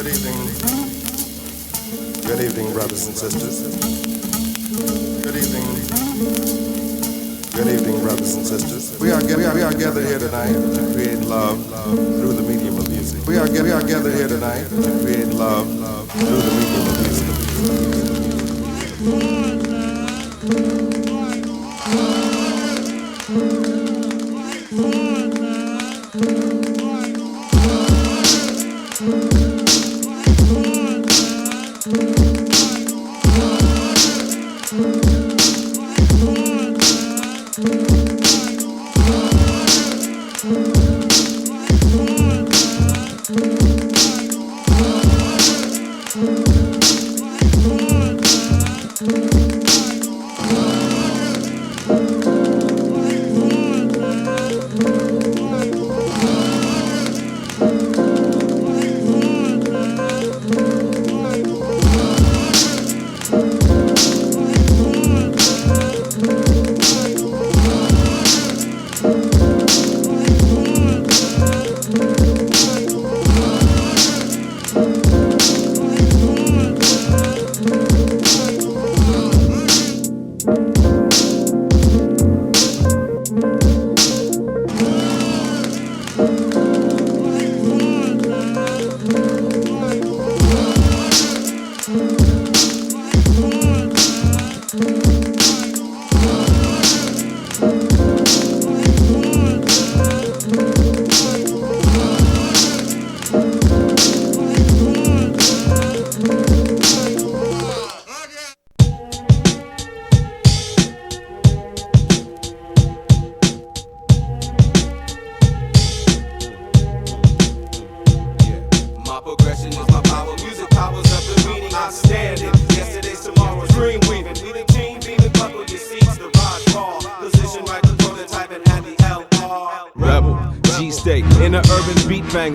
Good evening, brothers and sisters. Good evening. Good evening, brothers and sisters. We are gathered here tonight to create love through the medium of music. We are gathered here tonight to create love through the medium of music.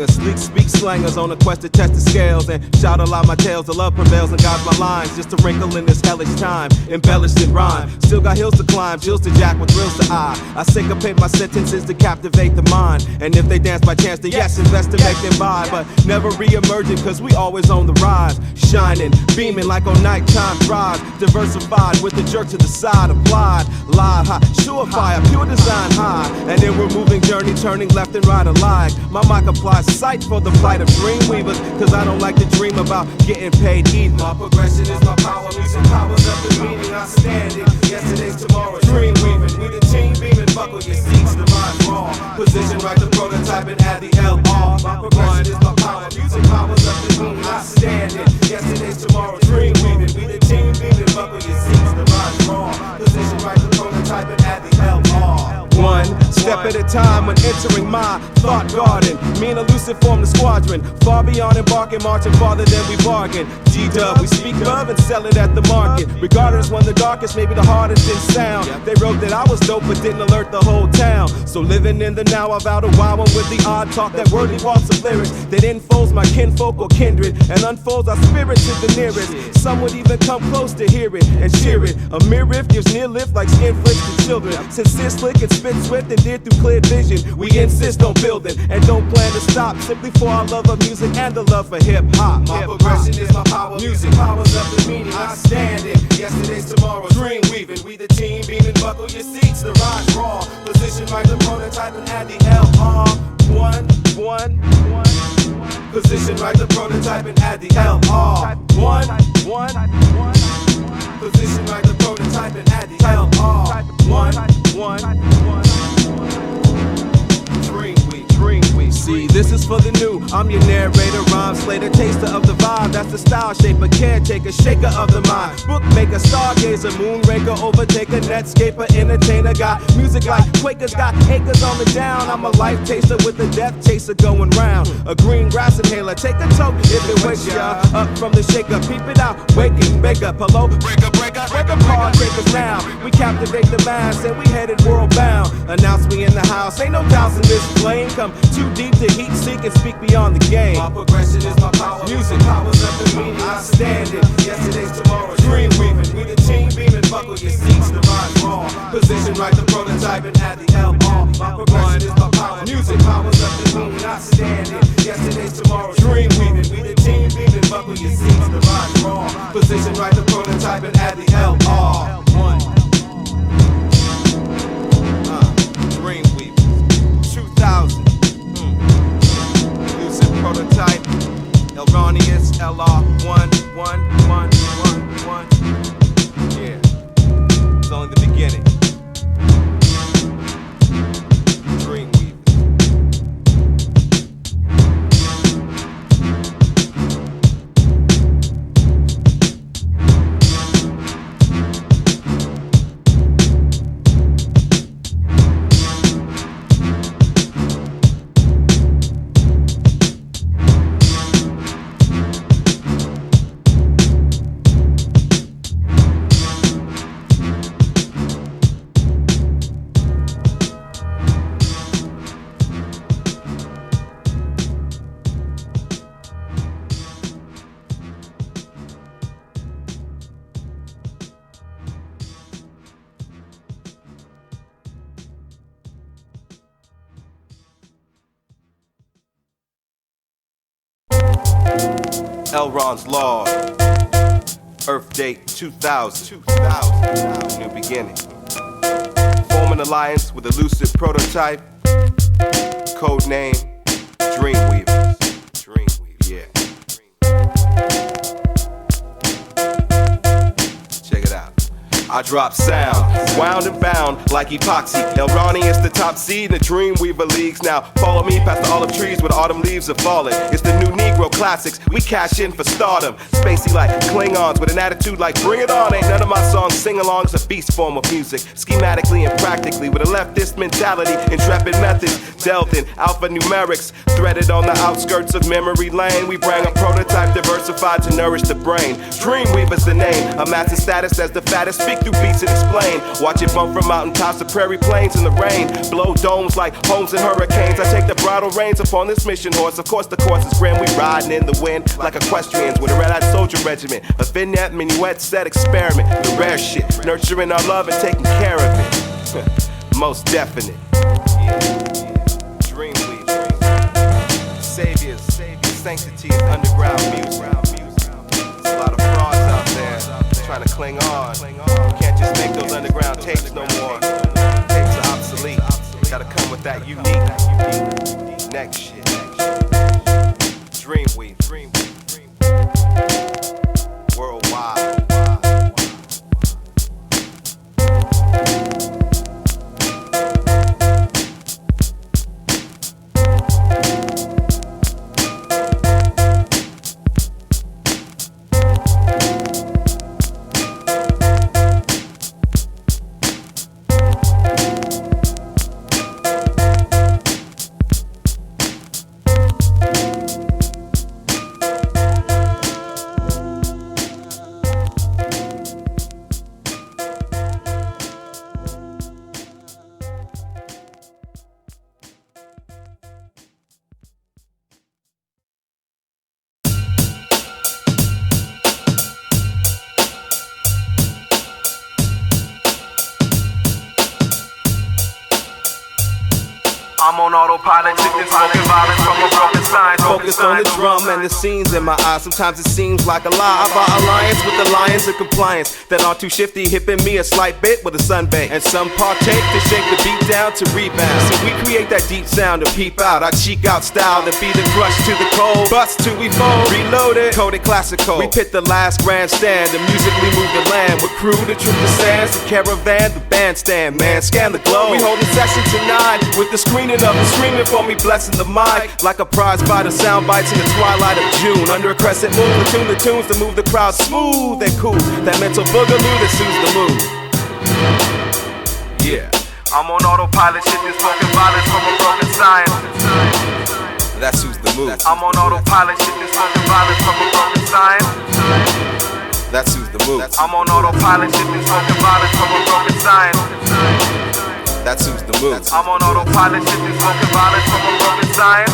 Sleek speak slangers on a quest to test the scales and shout aloud my tales. The love prevails and guides my lines. Just a wrinkle in this hellish time, embellished in rhyme. Still got hills to climb, chills to jack with thrills to eye. I syncopate my sentences to captivate the mind. And if they dance by chance, then yes, invest to make them buy. But never re-emerging, cause we always on the rise. Shining, beaming like on nighttime drive. Diversified with a jerk to the side, applied. Live high, surefire, pure design high. And then we're moving journey, turning left and right alike. My mic applies sight for the flight of Dreamweavers, cause I don't like to dream about getting paid either. My progression is my power, music powers up the meaning, I stand it. Yesterday's tomorrow, Dreamweavers, we the team beaming, buckle your seats, the rhyme's raw. Position right, the prototype and add the L.R. My progression is my power, music powers up the meaning, I stand it. Yesterday's tomorrow, Dreamweavers, we the team beaming, buckle your seats, the rhyme's raw. Position right, the prototype and add the L.R. One step at a time when entering my thought garden. Me and Elusive form the squadron, far beyond embarking, marching farther than we bargain. D.R.E.A.M.W.E.A.V.E.R.S, we speak love and sell it at the market. Regardless, one the darkest, maybe the hardest in sound. They wrote that I was dope, but didn't alert the whole town. So living in the now, I've out a while with the odd talk that worthy walks of lyrics that enfolds my kinfolk or kindred and unfolds our spirit to the nearest. Some would even come close to hear it and cheer it. A mere riff gives near lift like skin flicks to children. Sincere, slick, and spit swift and dear through clear vision. We insist on building and don't plan to stop, simply for our love of music and the love for hip-hop. My progression is my power, music powers up the meaning, I stand it. Yesterday's tomorrow, Dreamweavers, we the team beaming, buckle your seats, the rhyme's raw. Position right, the prototype and add the L.R. One. Position right, the prototype and add the L.R. One. Position right, the prototype and add the L.R. One. Dreamweavers. See, this is for the new. I'm your narrator, rhyme slater, taster of the vibe. That's the style shaper, caretaker, shaker of the mind. Bookmaker, stargazer, moonraker, overtaker, netscaper, entertainer. Got music like Quakers, got acres on the down. I'm a life taster with a death chaser going round. A green grass inhaler, take a toke if it wakes ya up from the shaker. Peep it out, waking, wake up, hello, break apart, take us down. We captivate the mass and we headed world bound. Announce we in the house, ain't no doubts in this flame. Come too deep to heat seek and speak beyond the game. My progression is my power, music powers up the meaning, I stand it. Yesterday's tomorrow, Dreamweavers, we the team beaming, buckle your seats, the rhyme's raw. Position right, the prototype and add the L.R. My progression is my power, music powers up the meaning, I stand it. Yesterday's tomorrow, Dreamweavers, we the team beaming. prototype. Elronius, LR111111. Yeah, it's only the beginning. Dreamweavers. Elrond's Law, Earth date 2000, new beginning. Form an alliance with Elusive prototype, code name Dreamweavers. Yeah. Check it out. I drop sound, wound and bound like epoxy. Elronius the top seed in the Dreamweaver leagues. Now follow me past the olive trees where the autumn leaves are falling. It's the new Negro classics, we cash in for stardom. Spacey like Klingons with an attitude like bring it on. Ain't none of my songs sing-alongs, a beast form of music. Schematically and practically with a leftist mentality. Intrepid methods, delved in alphanumerics. Threaded on the outskirts of memory lane. We bring a prototype diversified to nourish the brain. Dreamweaver's the name, amassing status as the fattest. Speak through beats and explain. Watch it bump from mountaintops to prairie plains in the rain. Blow domes like homes and hurricanes. I take the bridle reins upon this mission horse. Of course the course is grand. We riding in the wind like equestrians with a red-eyed soldier regiment. A vignette, minuet, set experiment. The rare shit, nurturing our love and taking care of it. Most definite. Dreamweavers, saviors, sanctity of underground music. There's a lot of frauds out there trying to cling on. Can't just make those underground tapes no more. Tapes are obsolete. Gotta come with that unique next shit. Dreamweavers, worldwide. I'm on autopilot, chickens smoking violence from a broken sign. Focused on the drum and the scenes in my eyes. Sometimes it seems like a lie. I buy alliance with the lions of compliance that are too shifty, hipping me a slight bit with a sunbait. And some partake to shake the beat down to rebound. So we create that deep sound to peep out. I cheek out style to be the crush to the cold. Bust till we fold, reloaded, coded classical. We pit the last grandstand and musically move the land. With crew to troop the sands, the caravan, the bandstand. Man, scan the globe. We hold a session tonight with the screening of and screaming for me, blessing the mic like a prize by the sound bites in the twilight of June. Under a crescent moon, platoon the tunes to move the crowd smooth and cool. That mental boogaloo that soothes the mood. Yeah, I'm on autopilot, chickens smoking violence from a broken sign. that soothes the mood. I'm on autopilot, chickens smoking violence from a broken sign. That soothes the mood. I'm on autopilot, chickens smoking violence from a broken sign. That soothes the mood. I'm on autopilot, chickens smoking violence from a broken sign.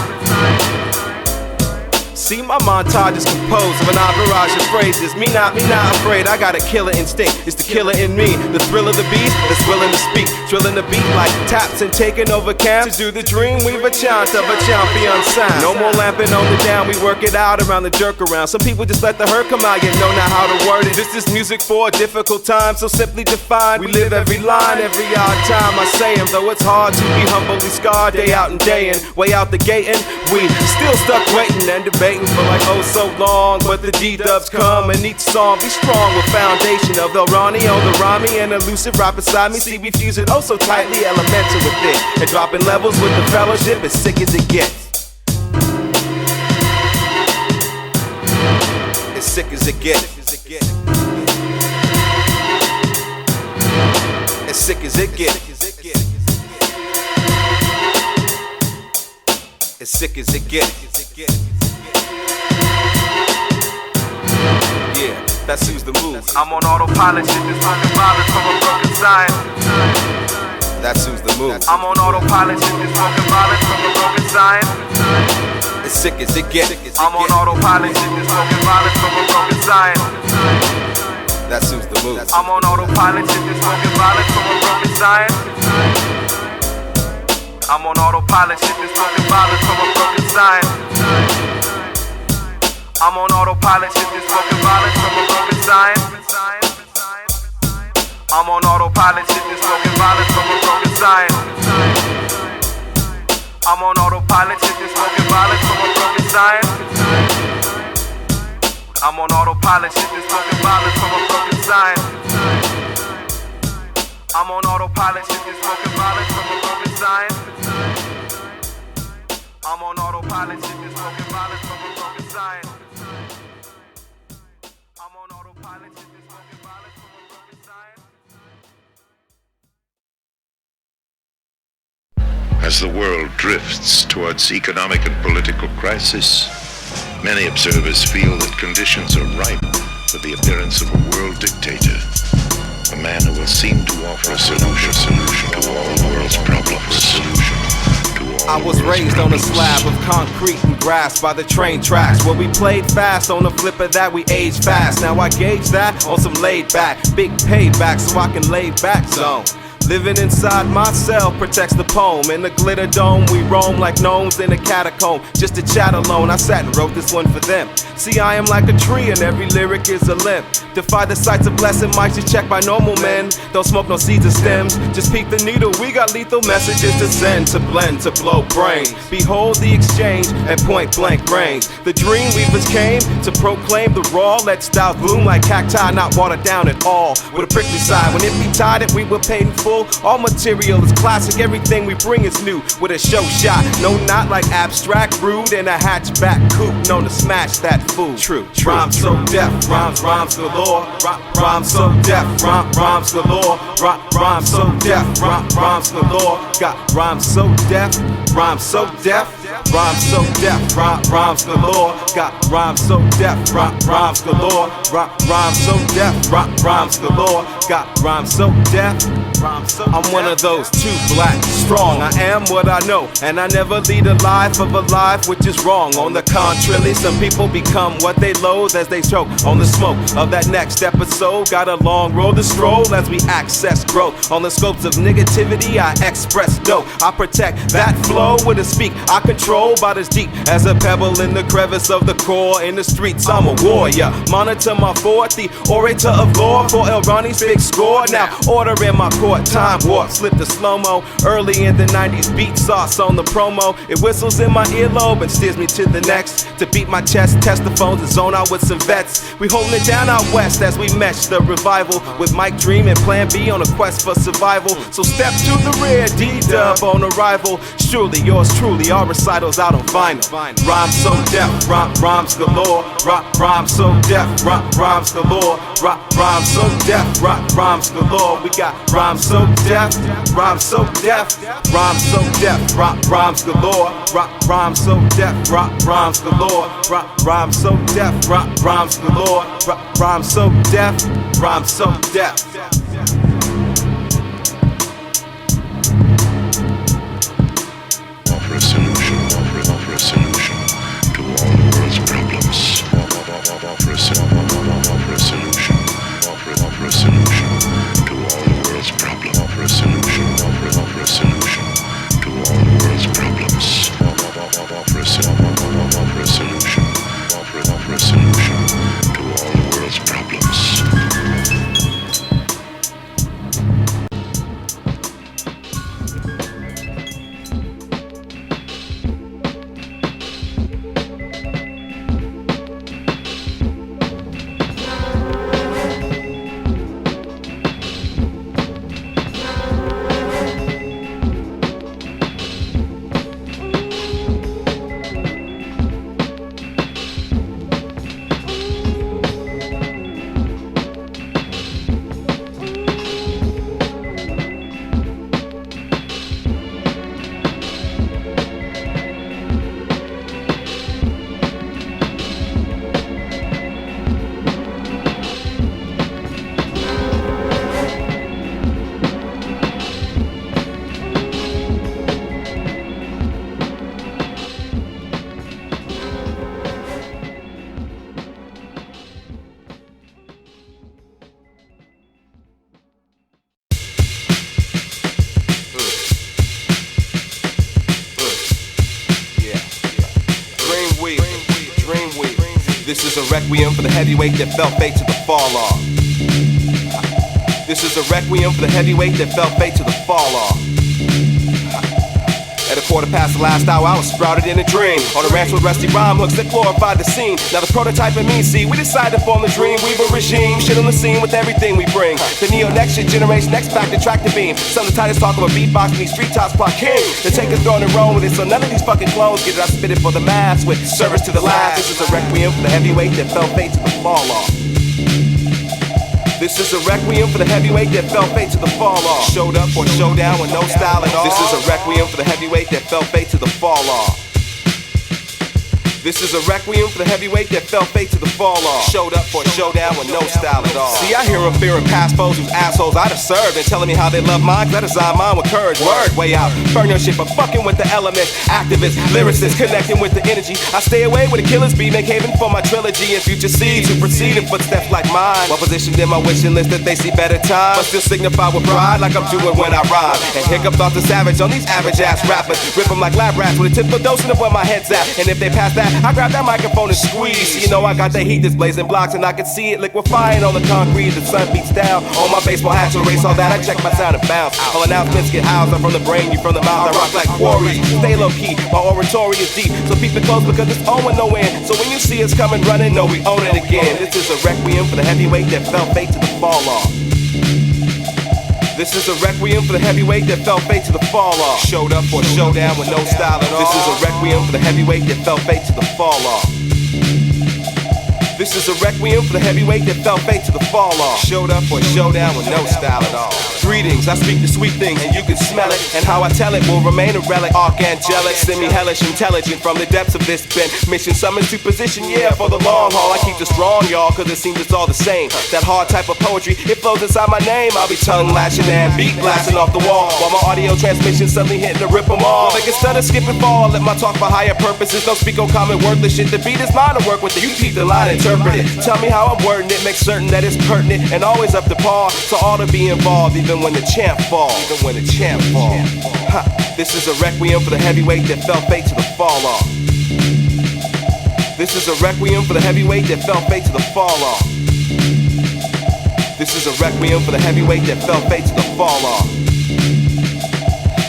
See, my montage is composed of an entourage of phrases. Me not afraid, I got a killer instinct. It's the killer in me, the thrill of the beast that's willing to speak, drilling the beat like taps and taking over camps to do the Dreamweaver chant of a champion sound. No more lamping on the down, we work it out around the jerk around. Some people just let the hurt come out, yet know now how to word it. This is music for a difficult time, so simply defined. We live every line, every odd time I say 'em, though it's hard to be humbly scarred day out and day in. Way out the gate and we still stuck waiting and debating for like oh so long. But the D.R.E.A.M.W.E.A.V.E.R.S come and each song be strong with foundation of the Ronnie on the Rami and Elusive right beside me. See we fuse it oh so tightly, elemental with it, and dropping levels with the fellowship as sick as it gets. As sick as it gets. As sick as it gets. As sick as it gets. Yeah, that's who's the move. I'm on autopilot, shit is fucking violence from a broken sign. That's who's the move. I'm on autopilot, shit is fucking violence from a broken sign. As sick as it gets. I'm on autopilot, shit is fucking violence from a broken sign. That's who's the move. I'm on autopilot, shit is fucking violence from a broken sign. I'm on autopilot, shit is fucking violence from a broken sign. I'm on autopilot, shit is fucking violence from a broken sign. I'm on autopilot, shit is fucking violence from a broken sign. I'm on autopilot, shit is fucking violence from a broken sign. I'm on autopilot, shit is fucking violence from a broken sign. I'm on autopilot, shit is fucking violence from a broken sign. I'm on autopilot, shit is fucking violence from a broken sign. I'm on autopilot, shit is fucking violence from a broken sign. As the world drifts towards economic and political crisis, many observers feel that conditions are ripe for the appearance of a world dictator, a man who will seem to offer a solution to all the world's problems. I was raised on a slab of concrete and grass by the train tracks where we played fast. On the flip of that we aged fast. Now I gauge that on some laid back big payback so I can lay back zone. Living inside my cell protects the poem. In the glitter dome we roam like gnomes in a catacomb. Just to chat alone, I sat and wrote this one for them. See, I am like a tree and every lyric is a limb. Defy the sights of blessing, might just check by normal men. Don't smoke no seeds or stems, just peek the needle. We got lethal messages to send, to blend, to blow brain. Behold the exchange at point blank range. The Dreamweavers came to proclaim the raw. Let styles bloom like cacti, not watered down at all. With a prickly side, when it be tied it, we were paid in full. All material is classic, everything we bring is new. With a show shot, no not like abstract, rude in a hatchback coupe, known to smash that fool. True. Rhymes so deaf, rhymes galore. Rhymes so deaf, rhymes galore. Rhymes so deaf, rhymes galore. Got rhymes so deaf, rhymes so deaf. Rhymes so deaf, rhymes galore. Got rhymes so deaf, rhymes galore. Rhymes so deaf, rhymes galore. Got rhymes so deaf. I'm one of those too black, strong. I am what I know, and I never lead a life of a life which is wrong. On the contrary, some people become what they loathe as they choke on the smoke of that next episode. Got a long road to stroll as we access growth. On the scopes of negativity, I express dope. I protect that flow with a speak. I control about as deep as a pebble in the crevice of the core. In the streets, I'm a warrior. Monitor my fort, the orator of lore for El Ronnie's big score. Now, order in my court. Time warp, slip the slow-mo. Early in the 90s, beat sauce on the promo. It whistles in my earlobe and steers me to the next. To beat my chest, test the phones and zone out with some vets. We holding it down out west as we mesh the revival. With Mike Dream and Plan B on a quest for survival. So step to the rear, D.R.E.A.M.W.E.A.V.E.R.S on arrival. Surely yours truly, our recitals out on vinyl. Rhymes so deaf, rhymes galore. Rhymes so deaf, rhymes galore. Rhymes so deaf, rhymes galore. We got rhymes so deaf, rhymes so deaf, rhymes so deaf, rhymes galore. Rhymes so deaf, rhymes galore. Rhymes so deaf, rhymes galore. Rhymes so deaf, rhymes so deaf. Offer a solution to all the world's problems. This is a requiem for the heavyweight that fell fate to the fall off. This is a requiem for the heavyweight that fell fate to the fall off. At a quarter past the last hour, I was sprouted in a dream on a ranch with rusty rhyme hooks that glorified the scene. Now the prototype of me, see, we decided to form the Dreamweaver regime. Shit on the scene with everything we bring. The neo next shit generation, next back to track the beam. Some of the tightest talk about beatbox, these street tops plot king. To take a throne and roll with it, so none of these fucking clones get it. I spit it for the mass with service to the last. This is a requiem for the heavyweight that fell fate to the fall off. This is a requiem for the heavyweight that fell fate to the fall off. Showed up for a showdown with no style at all. This is a requiem for the heavyweight that fell fate to the fall off. This is a requiem for the heavyweight that fell fate to the fall off. Showed up for a showdown with no style at all. See, I hear them fearing past foes whose assholes I'd have served and telling me how they love mine, cause I design mine with courage. Word, way out. Burn your shit for fucking with the elements. Activists, lyricists, connecting with the energy. I stay away where the killers be, make haven for my trilogy and future seeds who proceed in footsteps like mine. Well positioned in my wishing list that they see better times, but still signify with pride like I'm doing when I rhyme. And hiccup thoughts of savage on these average ass rappers. Rip them like lab rats with a typical dosing of where my head's at. And if they pass that, I grab that microphone and squeeze. You know I got the heat that's blazing blocks and I can see it liquefying on the concrete. The sun beats down on my baseball hat to erase all that. I check my sound and bounce. All announcements get housed. I'm from the brain, you from the mouth. I rock like quarries. Stay low key, my oratory is deep. So keep it close because it's owing no end. So when you see us coming running, know we own it again. This is a requiem for the heavyweight that fell fate to the fall off. This is a requiem for the heavyweight that fell fate to the fall off. Showed up for a showdown with no style at all. This is a requiem for the heavyweight that fell fate to the fall off. This is a requiem for the heavyweight that fell fate to the fall off. Showed up for a showdown with no style at all. Greetings, I speak the sweet things and you can smell it. And how I tell it will remain a relic. Archangelic, semi-hellish, intelligent from the depths of this pen. Mission summons to position, yeah, for the long haul. I keep it strong, y'all, cause it seems it's all the same. That hard type of poetry, it flows inside my name. I'll be tongue lashing and beat blasting off the wall, while my audio transmission suddenly hitting to rip them all. Like instead of skip and fall, let my talk for higher purposes. Don't speak on common worthless shit. The beat is mine to work with it. You keep the line, interpret it. Tell me how I'm wording it, make certain that it's pertinent and always up to par. So all to be involved, even when the champ falls. Even when the champ falls. This is a requiem for the heavyweight that fell fate to the fall off. This is a requiem for the heavyweight that fell fate to the fall off. This is a requiem for the heavyweight that fell fate to the fall off.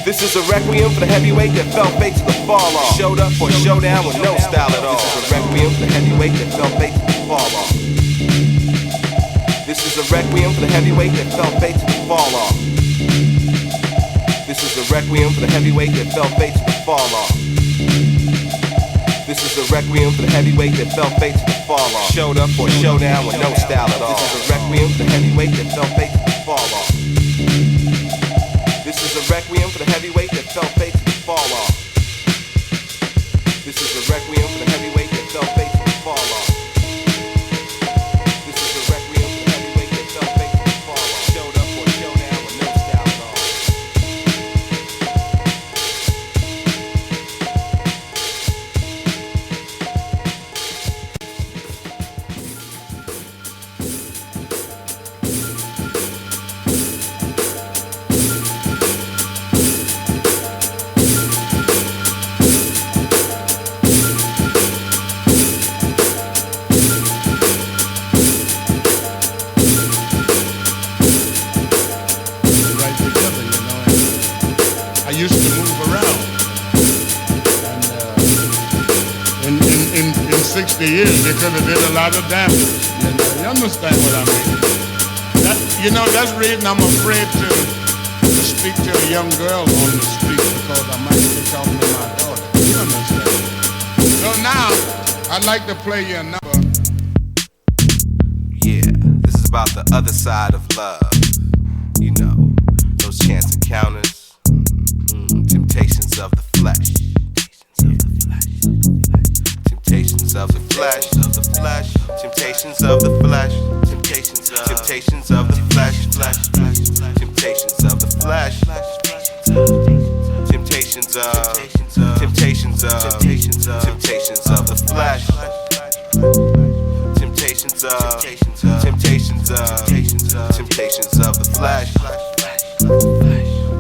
This is a requiem for the heavyweight that fell fate to the fall off. Showed up for a showdown with no style at all. This is a requiem for the heavyweight that fell fate to the fall off. This is a requiem for the heavyweight that fell fate to the fall off. This is a requiem for the heavyweight that fell fate to the fall off. This is a requiem for the heavyweight that fell fate to the fall off. Showed up for a showdown with no style at all. This is a requiem for the heavyweight that fell fate to the fall off. This is a requiem for the heavyweight that fell fate to the fall off. This is a requiem for the heavyweight that fell fate to the fall off. This is a requiem for the heavyweight that fell fate to the fall off. Showed up for a showdown with no style at all. Used to move around, and in 60 years they could have did a lot of damage. You understand what I mean? That's the reason I'm afraid to speak to a young girl on the street, because I might be talking to my daughter. You understand? So now I'd like to play you a number. Yeah, this is about the other side of love. You know, those chance encounters. Temptations of the flesh. Temptations of the flesh. Temptations of the flesh. Temptations of the flesh. Temptations of the flesh. Temptations of the flesh. Temptations of temptations of temptations of the flesh. Temptations of temptations of the flesh.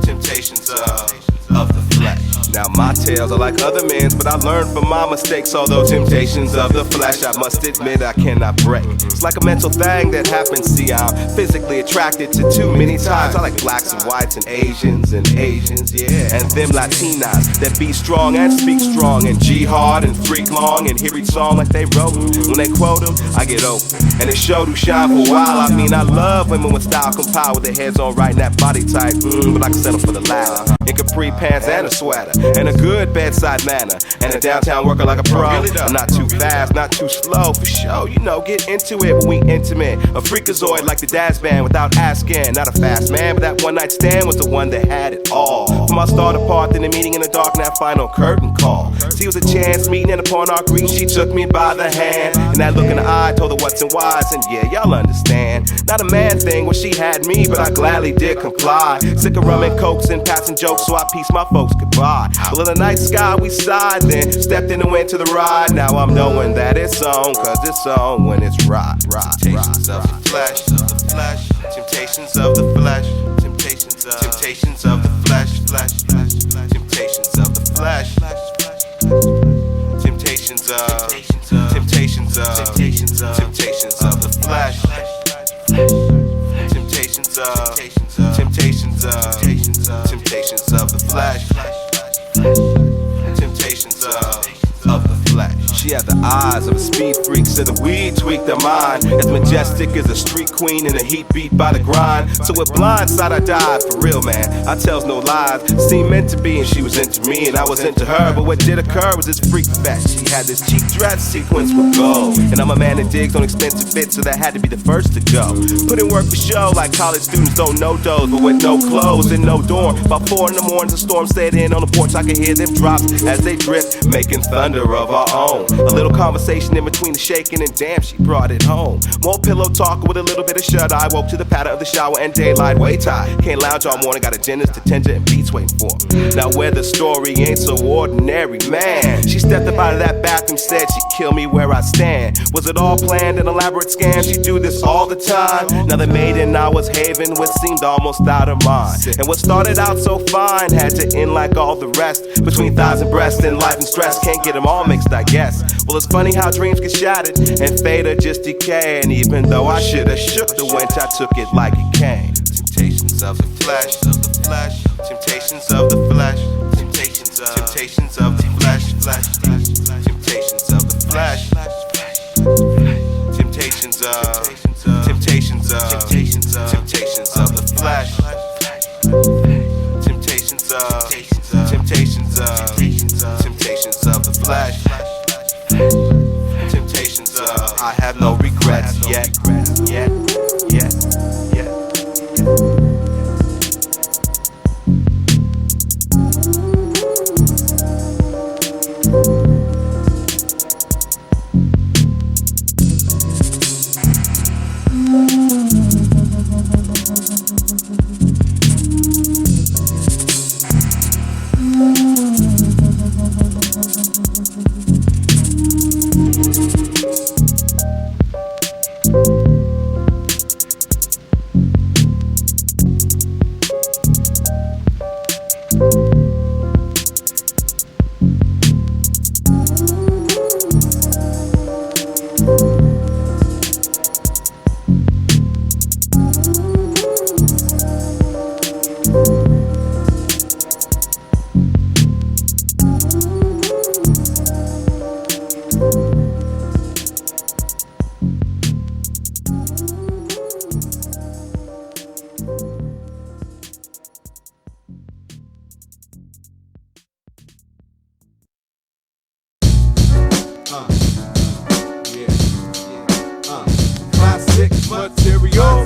Temptations of the flesh. Now my tales are like other men's, but I learned from my mistakes. Although temptations of the flesh, I must admit I cannot break. It's like a mental thing that happens. See, I'm physically attracted to too many types. I like blacks and whites and Asians, yeah. And them Latinas that be strong and speak strong and G-hard and freak long and hear each song like they wrote. When they quote them, I get open. And it sure do shine for a while. I mean, I love women with style compiled with their heads on right in that body type. But I can settle for the latter. In capri pants and a sweater. And a good bedside manner. And a downtown worker like a pro. I'm not too fast, not too slow. For sure, you know, get into it when we intimate. A freakazoid like the Daz Band without asking. Not a fast man, but that one night stand was the one that had it all. From our start apart, then the meeting in the dark, and that final curtain call. See, it was a chance meeting, and upon our greeting, she took me by the hand. And that look in the eye told her what's and why's, and yeah, y'all understand. Not a man thing where she had me, but I gladly did comply. Sick of rum and cokes and passing jokes, so I pieced my folks goodbye. Well, in the night sky, we sighed, then stepped in and went to the ride. Now I'm knowing that it's on, cause it's on when it's right. Temptations of the flesh, temptations of the flesh, temptations of the flesh, temptations of the flesh, temptations of the flesh, temptations of the flesh, temptations of the flesh. She had the eyes of a speed freak, so the weed tweaked her mind. As majestic as a street queen in a heat beat by the grind. So with blindside I died, for real man, I tells no lies. Seemed meant to be and she was into me and I was into her. But what did occur was this freak fetch. She had this cheap dress sequence with gold. And I'm a man that digs on expensive fits, so that had to be the first to go. Put in work for show like college students don't know those. But with no clothes and no dorm. About 4 in the morning, the storm set in on the porch. I could hear them drops as they drift, making thunder of our own. A little conversation in between the shaking and damn, she brought it home. More pillow talk with a little bit of shut-eye. Woke to the patter of the shower and daylight way tight. Can't lounge all morning, got agendas to tender and beats waiting for me. Now where the story ain't so ordinary, man. She stepped up out of that bathroom, said she'd kill me where I stand. Was it all planned, an elaborate scam? She do this all the time. Now the maiden I was having with seemed almost out of mind. And what started out so fine had to end like all the rest. Between thighs and breasts and life and stress, can't get them all mixed, I guess. Well, it's funny how dreams get shattered and fade or just decay. And even though I should've shook the winch, I took it like it came. Temptations of the flesh, temptations of the flesh, temptations of the flesh, temptations of the flesh, temptations of the flesh, temptations of temptations of the flesh, temptations of I have no regrets yet. Classic material.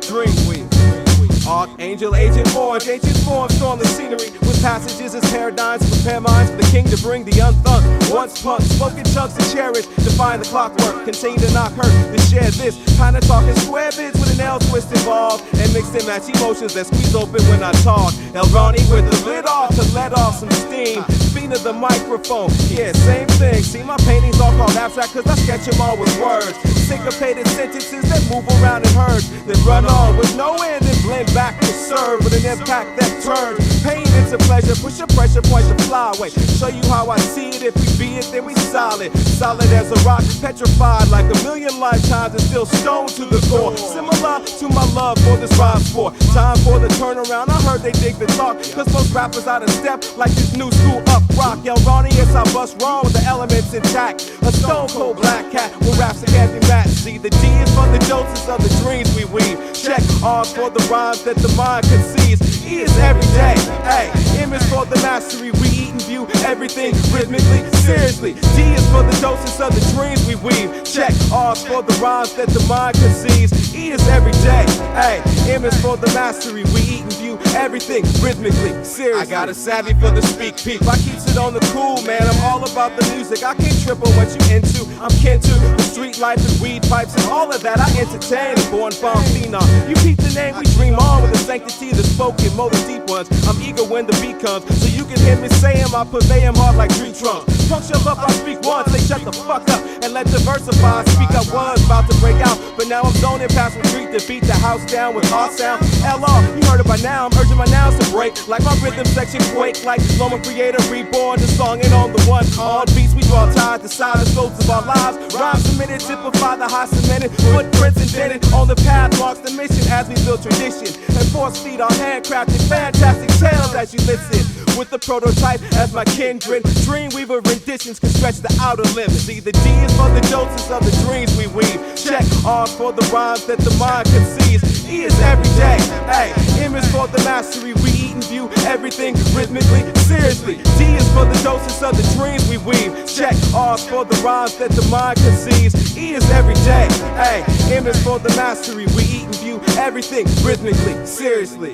Dreamweavers. Archangel, agent orange, ancient form, storm the scenery with passages as paradigms to prepare minds for the king to bring the unthunk. Once punk, spoken chunks to cherish, define the clockwork, continue to not hurt, to share this kind of talking square bits with an L twist involved, and mix and match emotions that squeeze open when I talk. El Ronnie with the lid off to let off some steam. Speed of the microphone, yeah, same thing. See my paintings all called abstract cause I sketch them all with words. Syncopated sentences that move around in herds, then run on with no end and blend back to serve with an impact that turns pain into pleasure. Push your pressure point to fly away. Show you how I see it. If we be it, then we solid. Solid as a rock, petrified like a million lifetimes and still stone to the core. Similar to my love for this rhyme sport. Time for the turnaround. I heard they dig the talk, cause most rappers out of step like this new school up rock. Yo, Ronnie, yes, I bust wrong with the elements intact. A stone cold black cat with raps that can't be matched. See, the D is for the doses of the dreams we weave. Check R's for the rhymes that the mind conceives. E is every day. A. M is for the mastery. We eat and view everything rhythmically, seriously. D is for the doses of the dreams we weave. Check R's for the rhymes that the mind conceives. E is every day. A. M is for the mastery. We eat and view everything rhythmically, seriously. I got a savvy for the speak peep. I keeps it on the cool, man. I'm all about the music. I can't trip on what you into. I'm kin to the street life and weed pipes and all of that. I entertain. Born farm phenom. You keep the name we dream on with the sanctity of the spoken, more the deep ones. I'm eager when the beat comes, so you can hear me say him. I purvey him hard like tree trunks. Punk shove up, I speak once, they shut the fuck up and let diversify. Speak I was about to break out, but now I'm zoning past retreat to beat the house down with our sound. LR, you heard it by now. I'm urging my nouns to break like my rhythm section quake. Like Loma Creator reborn, the song and on the one. On beats we draw ties, the silent slopes of our lives. Rhymes submitted, typify the high cemented footprints indented on the path marks the mission as we build tradition and force feed our handcrafted fantastic tales as you listen. With the prototype as my kindred, Dreamweaver renditions can stretch the outer limits. See, the D is for the doses of the dreams we weave. Check R for the rhymes that the mind conceives. E is every day. A. M is for the mastery. We eat and view everything rhythmically, seriously. D is for the doses of the dreams we weave. Check R for the rhymes that the mind conceives. E is every day. A. M is for the mastery. We eat and view everything rhythmically, seriously.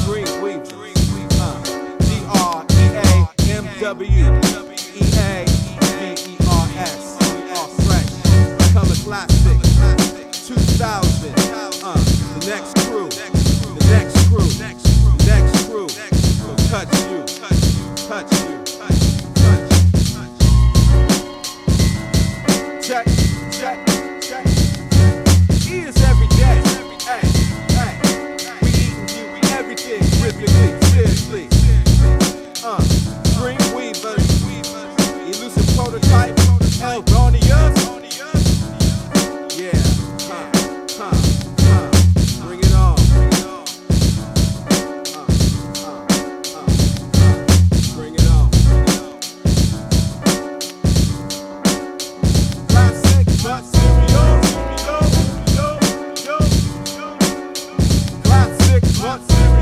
Dreamweavers. D.R.E.A.M.W.E.A.V.E.R.S. All fresh, coming classic. 2000. The next crew. The next crew. The next crew. Will touch you. Touch you. Check. E is every day. Hey. We eat and view everything rhythmically, seriously. Dreamweavers, Elusive prototype, D.R.E.A.V.E.R.S. Yeah, bring it on. Bring it on. Classic, but serious. Classic, but serious.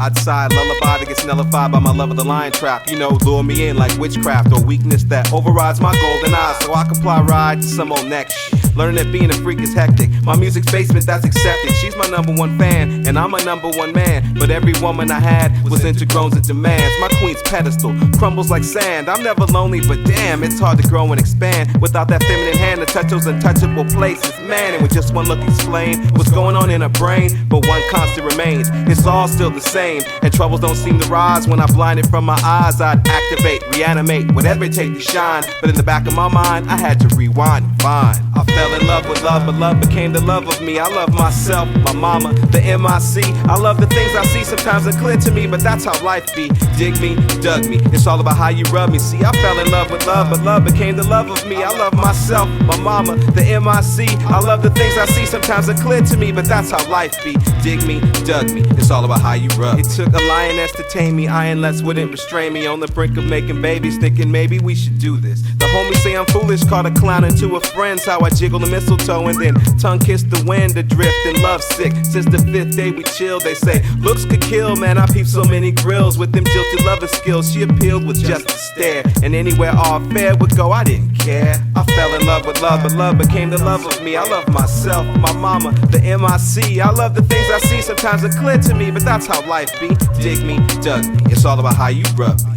Outside lullaby that gets nullified by my love of the lion trap. You know, lure me in like witchcraft or weakness that overrides my golden eyes. So I comply ride to some old next shit. learning that being a freak is hectic. My music's basement, that's accepted. She's my #1 fan, and I'm a #1 man. But every woman I had was into groans and demands. My queen's pedestal crumbles like sand. I'm never lonely, but damn, it's hard to grow and expand without that feminine hand to touch those untouchable places. Man, and with just one look explain what's going on in her brain. But one constant remains, it's all still the same. And troubles don't seem to rise when I blind it from my eyes. I'd activate, reanimate, whatever it takes to shine. But in the back of my mind, I had to rewind and find. I fell in love with love, but love became the love of me. I love myself, my mama, the M.I.C. I love the things I see, sometimes are clear to me, but that's how life be. Dig me, dug me, it's all about how you rub me. See, I fell in love with love, but love became the love of me. I love myself, my mama, the M.I.C. I love the things I see, sometimes are clear to me, but that's how life be. Dig me, dug me, it's all about how you rub. It took a lioness to tame me, ironless wouldn't restrain me. On the brink of making babies, thinking maybe we should do this. The homies say I'm foolish, called a clown into a friend's. How I jiggle the mistletoe and then tongue kiss the wind, adrift and love sick. Since the 5th day we chilled, they say looks could kill, man. I peeped so many grills with them jilted lover skills. She appealed with just a stare, and anywhere all fair would go, I didn't care. I fell in love with love, but love became the love of me. I love myself, my mama, the M.I.C. I love the things I see, sometimes are clear to me, but that's how life be. Dig me, dug me, it's all about how you rub me.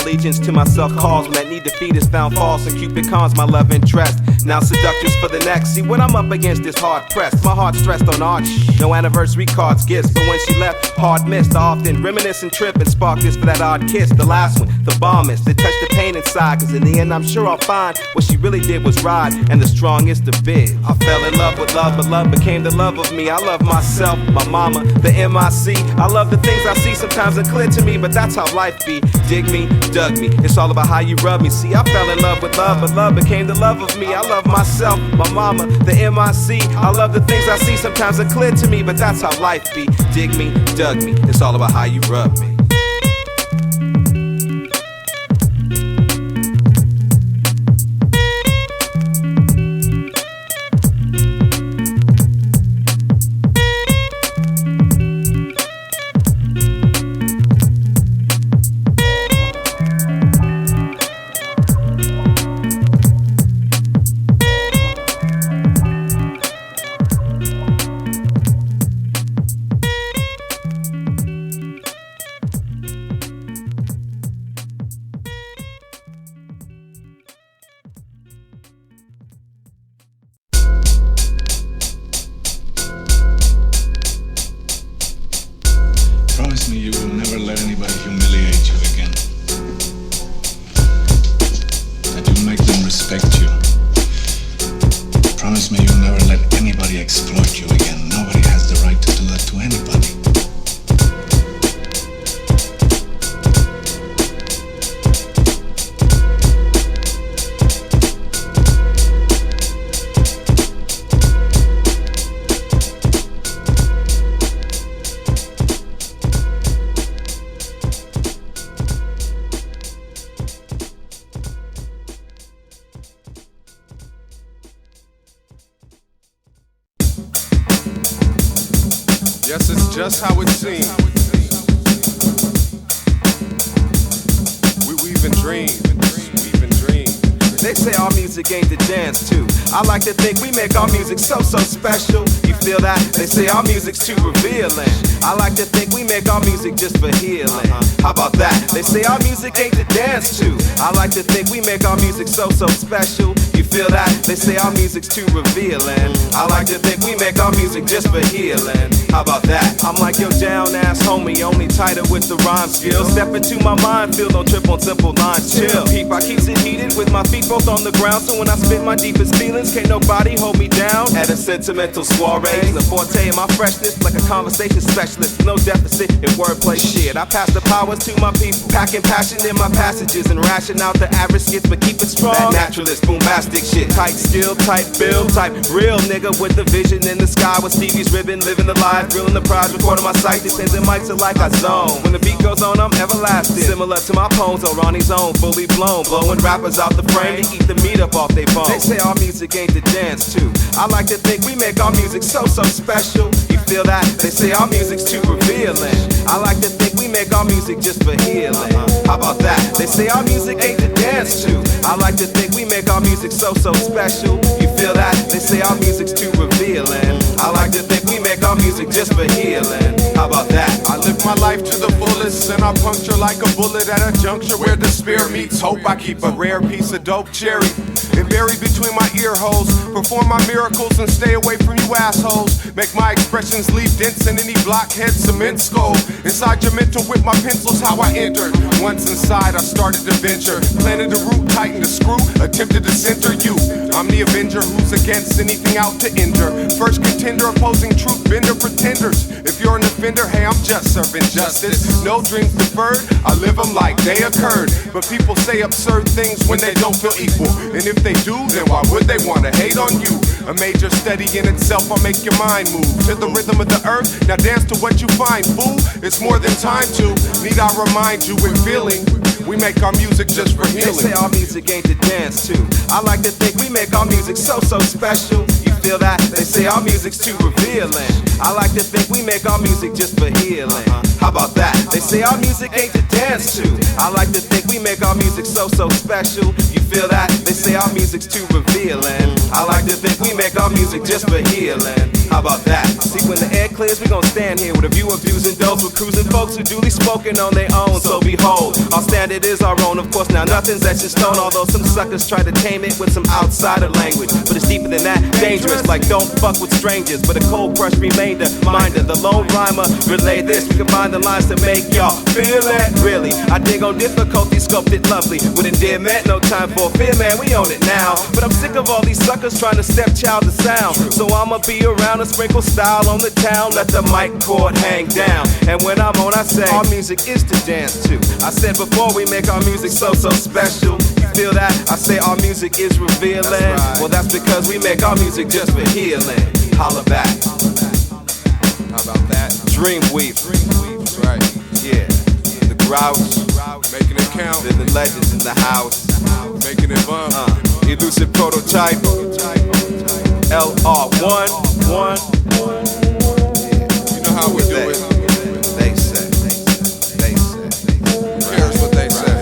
Allegiance to myself calls when that need to feed is found false, and Cupid cons my love interest. Now seductress for the next. See what I'm up against is hard pressed. My heart stressed on art. No anniversary cards, gifts. But when she left, hard missed. I often reminisce and trip and spark this for that odd kiss. The last one, the bombest. It touched the pain inside. Cause in the end I'm sure I'll find what she really did was ride. And the strongest to bid. I fell in love with love, but love became the love of me. I love myself, my mama, the M.I.C. I love the things I see, sometimes are clear to me, but that's how life be. Dig me, dug me, it's all about how you rub me. See, I fell in love with love, but love became the love of me. I love myself, my mama, the M.I.C. I love the things I see, sometimes are clear to me, but that's how life be. Dig me, dug me, it's all about how you rub me. Promise me you will never let anybody humiliate you again. That you'll make them respect you. Promise me you'll never let anybody exploit you again. Nobody has the right to do that to anybody. Yes, it's just how it seems. We weave and dream. They say our music ain't to dance to. I like to think we make our music so special. You feel that? They say our music's too revealing. I like to think we make our music just for healing. How about that? They say our music ain't to dance to. I like to think we make our music so special. You feel that? They say our music's too revealing. I like to think we make our music just for healing. How about that? I'm like your down ass homie, only tighter with the rhyme skills. Step into my mind, feel don't trip on simple lines. Chill, peep, I keeps it heated with my feet both on the ground. So when I spit my deepest feelings, can't nobody hold me down. At a sentimental soiree, the forte in my freshness, like a conversation specialist. No deficit in wordplay shit. I pass the powers to my people, packing passion in my passages and ration out the average skits, but keep it strong. That naturalist, bombastic Shit, tight skill, tight build, type real nigga with the vision in the sky with Stevie's ribbon, living the life, grilling the prize, recording my sight. They sends and mics are like I zone. When the beat goes on, I'm everlasting. Similar to my poems or Ronnie's own, fully blown, blowing rappers out the frame to eat the meat up off they bones. They say our music ain't to dance to. I like to think we make our music so special. You feel that? They say our music's too revealing. I like to think we make our music just for healing. How about that? They say our music ain't to dance to. I like to think we make our music so special. You feel that? They say our music's too revealing. I like to think we make our music just for healing. How about that? I live my life to the fullest, and I puncture like a bullet at a juncture where despair meets hope. I keep a rare piece of dope cherry and buried between my ear holes. Perform my miracles and stay away from you assholes. Make my expressions leave dents in any blockhead cement skull. Inside your mental with my pencils, how I entered. Once inside, I started to venture. Planted a root, tightened the screw, attempted to center you. I'm the avenger who's against anything out to injure. First contender opposing truth, bender pretenders. If you're an offender, hey, I'm just serving justice. No dreams deferred, I live them like they occurred. But people say absurd things when they don't feel equal. And if they do, then why would they wanna hate on you? A major study in itself, I'll make your mind move to the rhythm of the earth. Now dance to what you find, fool. It's more than time to. Need I remind you with feeling? We make our music just for healing. They say our music ain't to dance to. I like to think we make our music so special. You feel that? They say our music's too revealing. I like to think we make our music just for healing. How about that? They say our music ain't to dance to. I like to think we make our music so special. You feel that? They say our music's too revealing. I like to think we make our music just for healing. How about that? See, when the air clears, we gon' stand here with a view of views and dose with cruising folks who duly spoken on their own. So behold, our standard is our own. Of course, now nothing's etched in stone, although some suckers try to tame it with some outsider language. But it's deeper than that, dangerous, like don't fuck with strangers. But a cold crush remainder, minder, the lone rhymer, relay this. We combine the lines to make y'all feel it. Really, I dig on difficulty, sculpt it lovely. With endearment, no time for fear, man, we own it now. But I'm sick of all these suckers trying to stepchild the sound. So I'ma be around and sprinkle style on the town. Let the mic cord hang down. And when I'm on, I say, our music is to dance to. I said before, we make our music so special. You feel that? I say our music is revealing. That's right. Well, that's because we make our music just for healing. Holla back. How about that? Dreamweavers. That's right. Yeah. The Grouch. Making it count. Then the legends in the house. Making it bump. Elusive prototype. LR1. You know how we do it. They say. Here's what they say.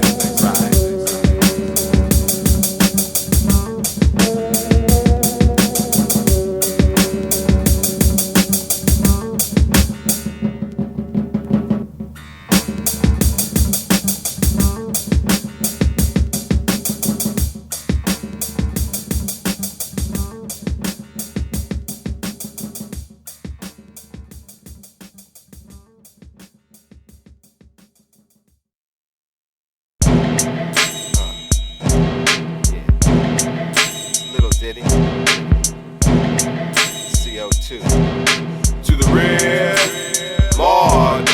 CO2 to the rear, March.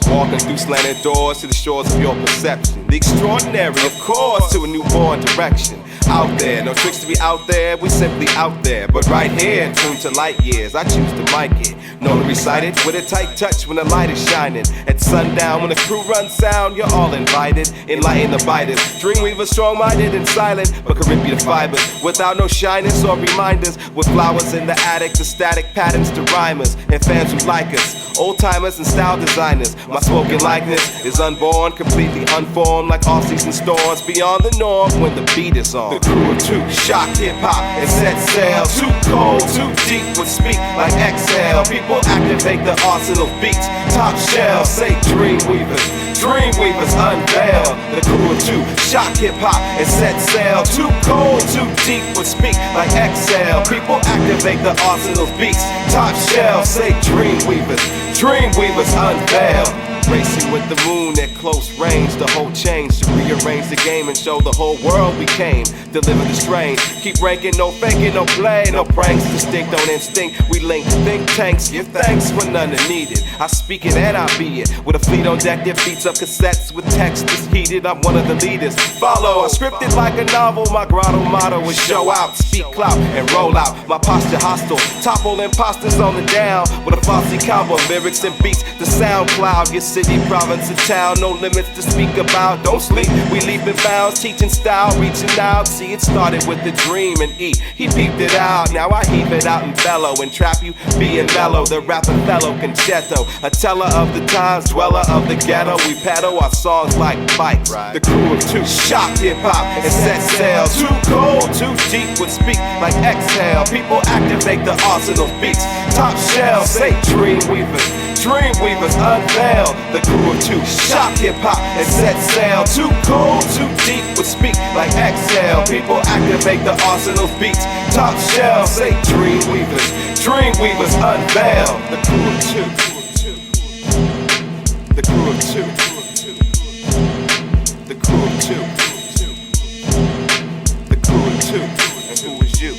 Walking through slanted doors to the shores of your perception. The extraordinary, of course, to a newborn direction. Out there, no tricks to be out there, we simply out there. But right here, tuned to light years, I choose to mic it. Known to recite it with a tight touch when the light is shining. At sundown, when the crew runs sound, you're all invited. Enlighten the biters. Dreamweavers, strong-minded and silent, but can rip you to fibers. Without no shyness or reminders. With flowers in the attic, to static patterns to rhymers. And fans who like us, old-timers and style designers. My spoken likeness is unborn, completely unformed, like off-season storms. Beyond the norm when the beat is on. The crew of two, shock hip-hop and set sail. Too cold, too deep would speak like exhale. People activate the arsenal beats. Top shelf, say Dreamweavers. Dreamweavers unveil. The crew of two, shock hip-hop and set sail. Too cold, too deep would speak like exhale. People activate the arsenal beats. Top shelf, say Dreamweavers. Dreamweavers unveil. Racing with the moon at close range. The whole change to rearrange the game and show the whole world we came. Deliver the strain. Keep ranking, no faking, no play, no pranks. Distinct on instinct. We link think tanks. Give thanks when none are needed. I speak it and I be it. With a fleet on deck that beats up cassettes with text is heated. I'm one of the leaders. Follow. I script it like a novel. My grotto motto is show out, speak clout, and roll out. My posture hostile. Topple imposters on the down. With a Fosse combo, lyrics and beats. The sound cloud. Your city, province, and town. No limits to speak about. Don't sleep. We leap in bounds. Teaching style. Reaching out. See, it started with the dream and E. He peeped it out. Now I heave it out and bellow and trap you being mellow. The rapper fellow concerto. A teller of the times. Dweller of the ghetto. We pedal our songs like bikes. The crew of two. Shock hip hop and set sail. Too cold, too deep would speak like exhale. People activate the arsenal beats. Top shell, say Dreamweavers. Dreamweavers unveil. The crew of two. Shock hip hop and set sail. Too cold, too deep would speak like exhale. People activate the arsenal beats. Top shell, say Dreamweavers. Dreamweavers unveil. The crew of two. The crew of two. The crew of two. The crew of two. And who is you?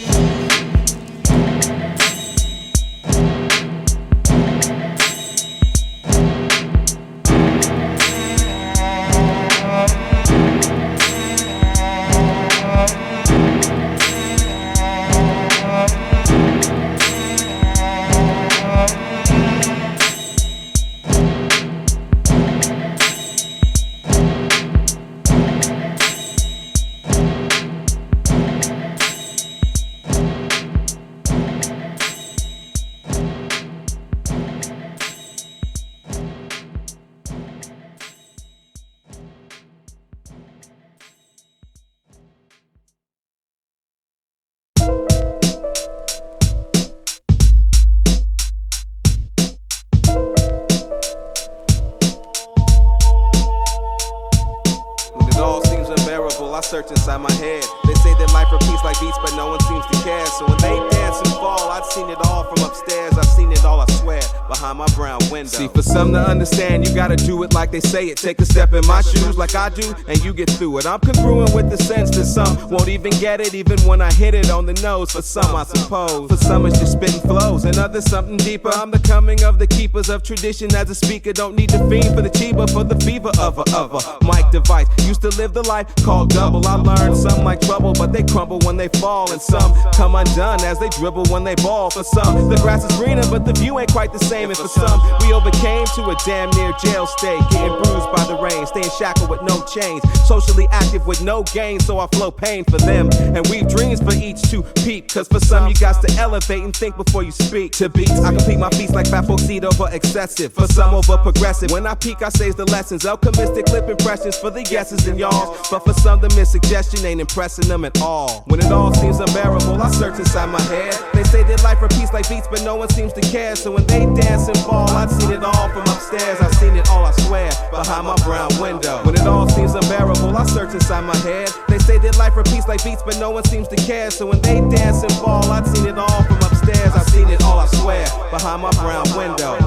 I search inside my head. They say that life repeats like beats, but no one seems to care. So when they dance and fall, I've seen it all from upstairs. I've seen it all, I swear, behind my brown window. See, for some to understand, you gotta do it like they say it. Take a step in my shoes like I do, and you get through it. I'm congruent with the sense that some won't even get it, even when I hit it on the nose. For some, I suppose. For some, it's just spitting flows, and others something deeper. I'm the coming of the keepers of tradition as a speaker. Don't need to fiend for the cheaper, for the fever of a mic device. Used to live the life called double. I learned some like trouble, but they crumble when they fall, and some come undone as they dribble when they ball. For some, the grass is greener, but the view ain't quite the same. And for some, we overcame to a damn near jail stay, getting bruised by the rain, staying shackled with no chains, socially active with no gain. So I flow pain for them and weave dreams for each to peep. Cause for some, you got to elevate and think before you speak. To beats, I complete my feats like fat folks eat over excessive. For some, over progressive. When I peak, I say the lessons. Alchemistic clip impressions for the yeses and y'alls. But for some, the suggestion ain't impressing them at all. When it all seems unbearable, I search inside my head. They say that life repeats like beats, but no one seems to care. So when they dance and fall, I've seen it all from upstairs. I've seen it all, I swear, behind my brown window. When it all seems unbearable, I search inside my head. They say that life repeats like beats, but no one seems to care. So when they dance and fall, I've seen it all from upstairs. I've seen it all, I swear, behind my brown window.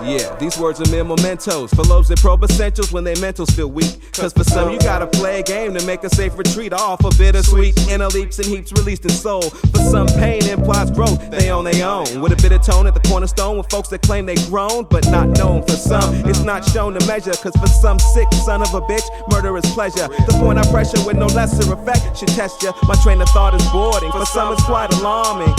Yeah, these words are mere mementos for loaves that probe essentials when their mentals feel weak. Cause for some, you gotta play a game to make a safe retreat. I offer bittersweet inner leaps and heaps released in soul. For some, pain implies growth, they own their own. With a bit of tone at the cornerstone with folks that claim they grown, but not known. For some, it's not shown to measure. Cause for some sick son of a bitch, murder is pleasure. The point I pressure with no lesser effect should test ya. My train of thought is boarding. For some, it's quite alarming.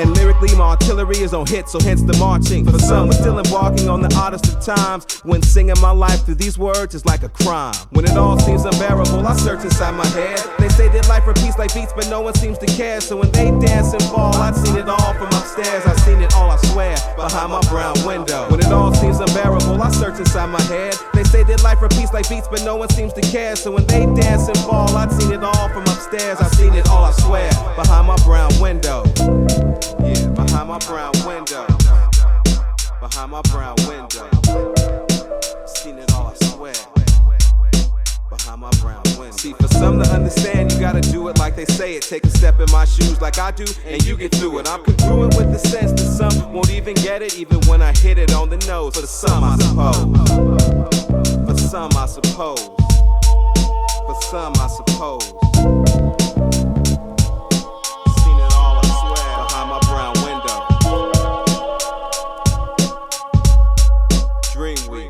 And lyrically, my artillery is on hit, so hence the marching. For some, we're still embarking on the oddest of times, when singing my life through these words is like a crime. When it all seems unbearable, I search inside my head. They say that life repeats like beats, but no one seems to care. So when they dance and fall, I've seen it all from upstairs. I've seen it all, I swear, behind my brown window. When it all seems unbearable, I search inside my head. They say that life repeats like beats, but no one seems to care. So when they dance and fall, I've seen it all from upstairs. I've seen it all, I swear, behind my brown window. Yeah, behind my brown window. Behind my brown window. Seen it all, I swear. Behind my brown window. See, for some come to understand, you gotta do it like they say it. Take a step in my shoes like I do, and you get through it. I'm congruent with the sense that some won't even get it, even when I hit it on the nose. For some, I suppose. For some, I suppose. For some, I suppose. Seen it all, I swear, behind my brown window. Dreamweavers.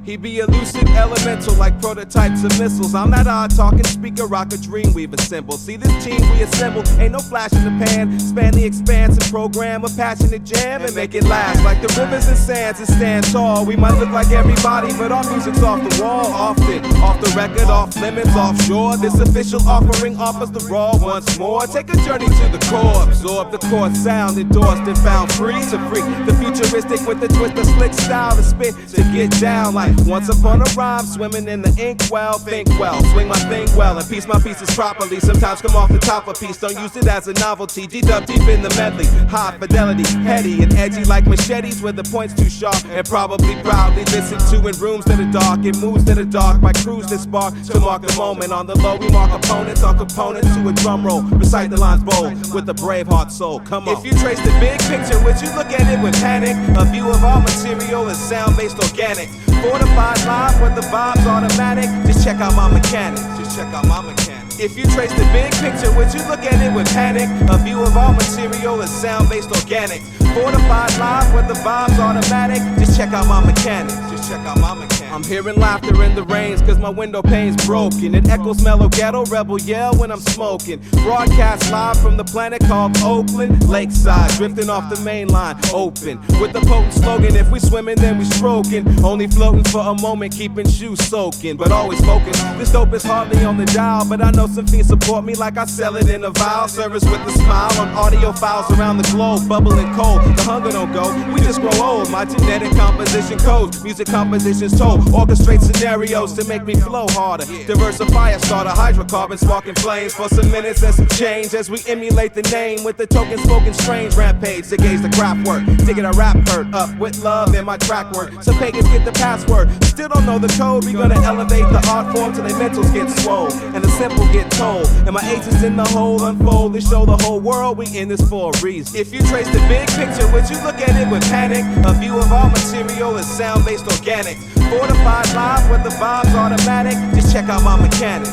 He be elusive, elemental, like prototypes of missiles. I'm that odd-talking speaker, rock a Dreamweaver symbol. See this team we assemble, ain't no flash in the pan. Span the expanse and program a passionate jam and make it last. Like the rivers and sands that stand tall. We might look like everybody, but our music's off the wall. Often, off the record, off limits, offshore. This official offering offers the raw once more. Take a journey to the core, absorb the core sound, endorsed and found free to freak. The futuristic with the twist of slick style to spit, to get down like once upon a rhyme, swimming in the ink well, think well, swing my thing well, and piece my pieces properly. Sometimes come off the top of a piece, don't use it as a novelty. G-dub deep in the medley, high fidelity, heady and edgy like machetes with the points too sharp, and probably proudly listened to in rooms that are dark, in moves that are dark. My crews that spark to mark the moment. On the low, we mark opponents, our components to a drum roll. Recite the lines bold with a brave heart soul. Come on. If you trace the big picture, would you look at it with panic? A view of all material is sound-based organic. Fortified live where the vibe's automatic. Just check out my mechanics. Just check out my mechanics. If you trace the big picture, would you look at it with panic? A view of all material is sound-based organic. Fortified live where the vibe's automatic. Just check out my mechanics. Just check out my mechanics. I'm hearing laughter in the rains cause my window pane's broken. It echoes mellow ghetto rebel yell when I'm smoking. Broadcast live from the planet called Oakland Lakeside, drifting off the main line, open with the potent slogan, if we swimming then we stroking. Only floating for a moment, keeping shoes soaking, but always focused. This dope is hardly on the dial, but I know some fiends support me like I sell it in a vial. Service with a smile on audio files around the globe, bubbling cold. The hunger don't go, we just grow old. My genetic composition codes, music compositions told. Orchestrate scenarios to make me flow harder. Diversify a starter, hydrocarbon sparking flames for some minutes and some change as we emulate the name with the token spoken strange rampage to gauge the craft work. Digging a rap hurt up with love in my track work. Some pagans get the password, still don't know the code. We gonna elevate the art form till their mentals get swole and the simple get told. And my agents in the hole unfold and show the whole world we in this for a reason. If you trace the big picture, would you look at it with panic? A view of all material is sound-based organic. Fortified live where the vibe's automatic. Just check out my mechanics.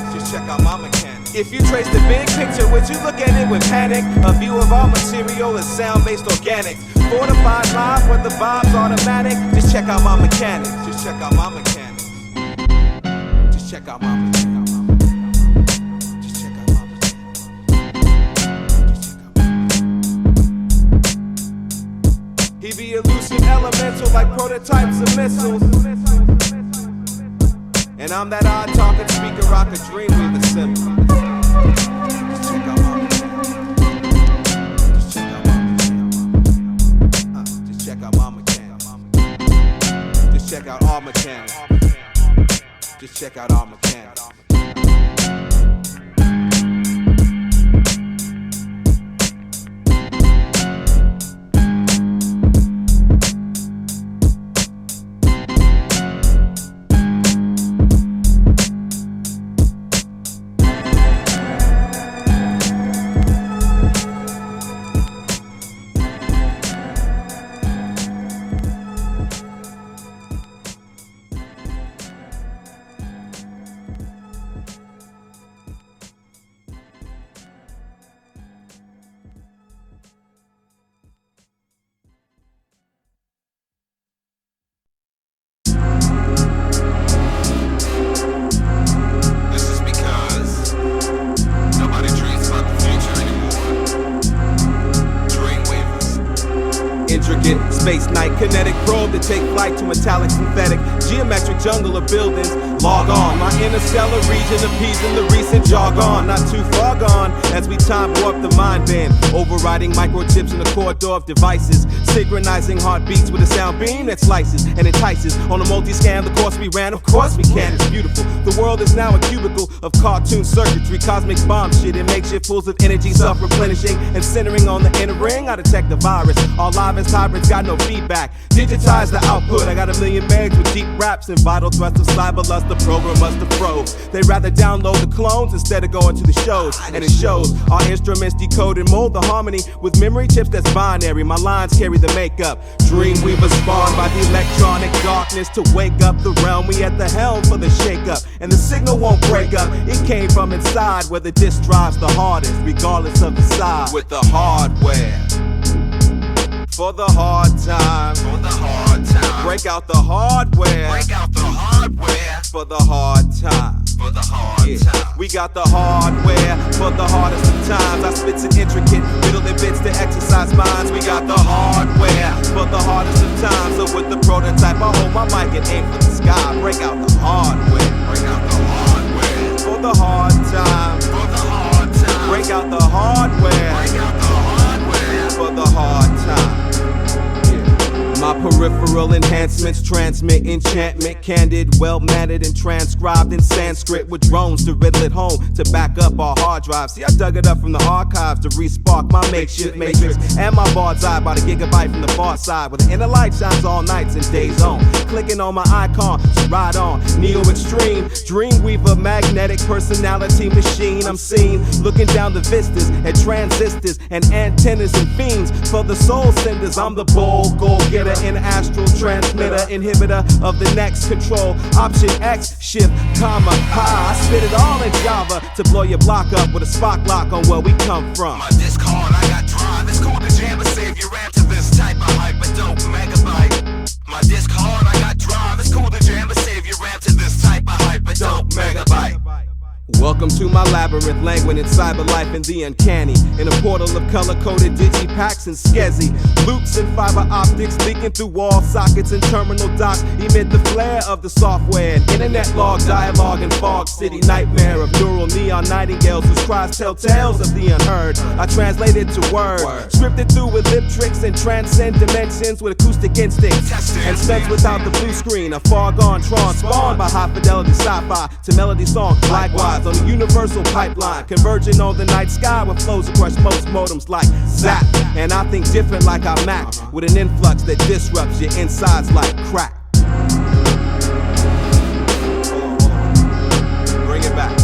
If you trace the big picture, would you look at it with panic? A view of all material is sound-based organic. Fortified live where the vibe's automatic. Just check out my mechanics. Just check out my mechanics. Just check out my mechanics. He be elusive, elemental like prototypes of missiles. And I'm that odd talking speaker, rock a Dreamweavers symbol. Just check out my mechanics. Just check out my mechanics. Just check out all mechanics. Just check out all mechanics. Space night, kinetic probe to take flight to metallic synthetic geometric jungle of buildings. Log on, my interstellar region appeasing the recent jargon. Not too far gone as we time warp the mind band, overriding microchips in the corridor of devices, synchronizing heartbeats with a sound beam that slices and entices. On a multi-scan, the course we ran, of course we can. It's beautiful. The world is now a cubicle of cartoon circuitry, cosmic bomb shit and makeshift pools of energy, self-replenishing and centering on the inner ring. I detect the virus. All live as hybrids got no feedback. Digitize the output. I got a million megs with deep raps and vital thrust of cyberlust. The program must have froze. They rather download the clones instead of going to the shows. And it shows our instruments decode and mold the harmony with memory chips that's binary. My lines carry the makeup. Dreamweavers spawned by the electronic darkness to wake up the realm. We at the helm for the shake-up, and the signal won't break up. It came from inside where the disk drives the hardest, regardless of the size. With the hardware. For the hard time. For the hard time. Break out the hardware. Break out the hardware. For the hard time. For the hard time. We got the hardware for the hardest of times. I spits an intricate riddle and bits to exercise minds. We got the hardware for the hardest of times. So with the prototype, I hold my mic and aim for the sky. Break out the hardware. Break out the hardware. For the hard time. For the hard time. Break out the hardware. Break out the hardware. For the hard time. My peripheral enhancements transmit enchantment, candid, well-mannered and transcribed in Sanskrit with drones to riddle it home to back up our hard drives. See, I dug it up from the archives to re-spark my makeshift matrix and my bard's eye by the gigabyte from the far side where the inner light shines all nights and days on. Clicking on my icon, so ride on. Neo Extreme, Dreamweaver, magnetic personality machine. I'm seen looking down the vistas at transistors and antennas and fiends. For the soul senders, I'm the bold go-getter. An astral transmitter, inhibitor of the next control. Option X, shift, comma, high. I spit it all in Java to blow your block up with a spot lock on where we come from. My disc hard, I got drive. It's cool to jam and save your RAM to this type of hyper-dope megabyte. My disc hard, I got drive. It's cool to jam and save your RAM to this type of hyper-dope megabyte. Welcome to my labyrinth, languid in cyber life and the uncanny. In a portal of color-coded digipacks and skezzy. Loops and fiber optics leaking through wall sockets and terminal docks. Emit the flare of the software. And internet log, dialogue, and fog city nightmare of neural neon nightingales whose cries tell tales of the unheard. I translate it to word. Scripted through with lip tricks and transcend dimensions with acoustic instincts. And spent without the blue screen. A far gone Tron spawned by high fidelity sci-fi to melody song. Likewise on the universal pipeline, converging on the night sky with flows across most modems like zap. And I think different like I'm Mac, with an influx that disrupts your insides like crack. Bring it back.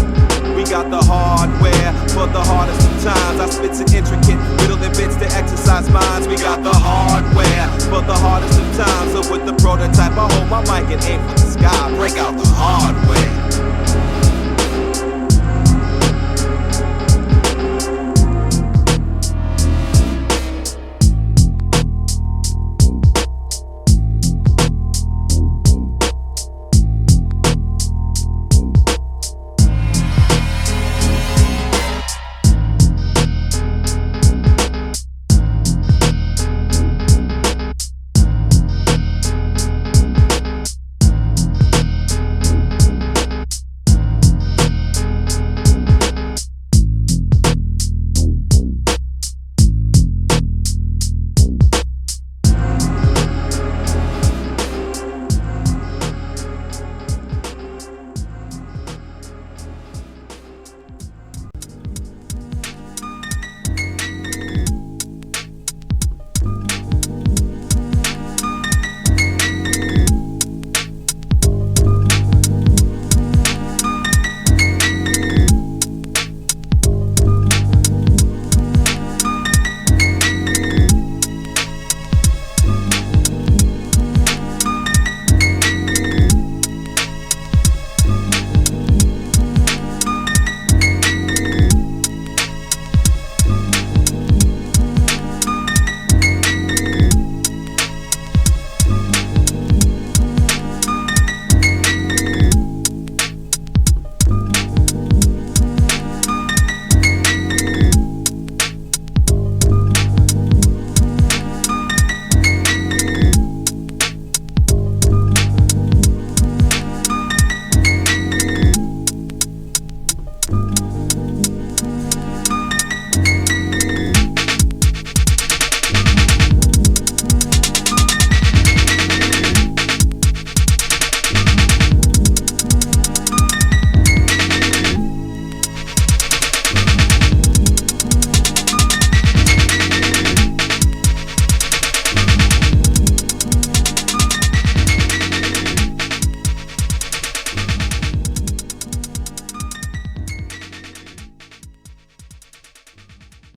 We got the hardware for the hardest of times. I spits an intricate riddle Learning bits to exercise minds. We got the hardware for the hardest of times. So with the prototype, I hold my mic and aim for the sky. Break out the hardware.